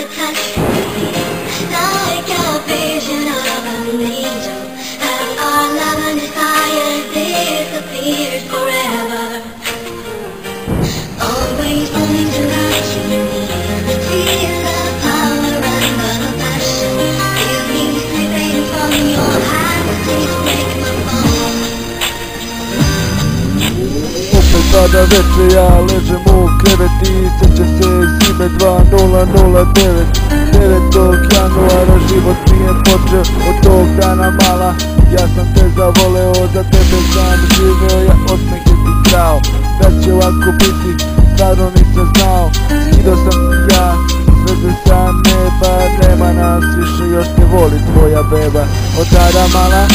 to touch me, like a vision of an angel. As our love and desire disappears forever, always wanting to touch me, feel the power and the passion. Feel me slipping from your hands, please break my bones. Opet pada večer, ja ležem u krevet i sjeća se zime 2009. 9. januara život mi je počeo, od tog dana mala ja sam te zavoleo, za tebe sam živeo, ja osmeh je ti krao. Da će ovako biti, stvarno nisam znao, skido sam ja sveze sa neba, nema nas više, još te voli tvoja beba. Od tada mala,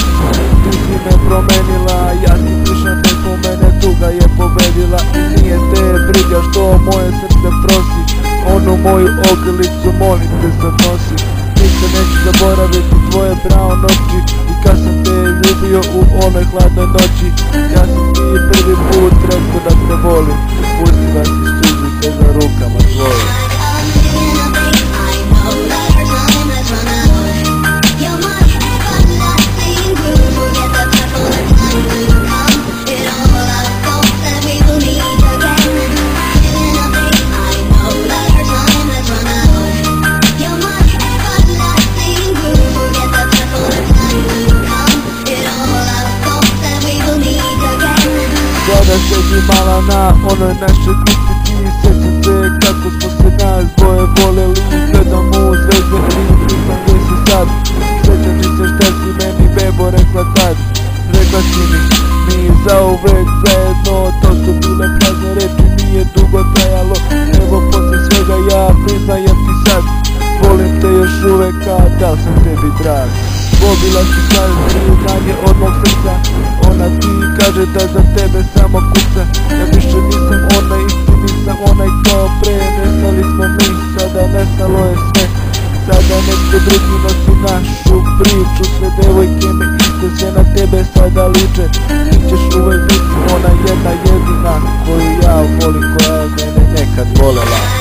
ti si me promenila, ja ti pišem pesmu, mene tuga je pobedila. I nije te briga što moje srce prosi, onu moju ogrlicu molim te se nosi. Nikad neću zaboraviti tvoje brown oči, i kad sam te ljubio u onoj hladnoj noći. Ja sam ti prvi put rekao da te volim, pustila si suzu te za rukama tvojim. Sada sedi mala na onoj našoj kućici, sjećam se kako smo se nas dvoje voleli. Gledam u zvezde i pitam gdje si sad, sjećam li se šta si meni bebo rekla tad. Rekla si mi zauvek zajedno, to su bile prazne reči, nije dugo trajalo. Evo posle svega ja priznajem ti sad, volim te još uvek, a da li sam tebi drag. Dobila si sad priznanje od mog srca, ona ti kaže da za tebe samo kuca. Ja više nisam onaj isti, nisam onaj kao pre, nestali smo mi, sada nestalo je sve. Sada neko drugi nosi našu priču, sve devojke mi iste, sve na tebe sada liče. Ti ćeš uvek biti ona jedna jedina koju ja volim, koja je mene nekad volela.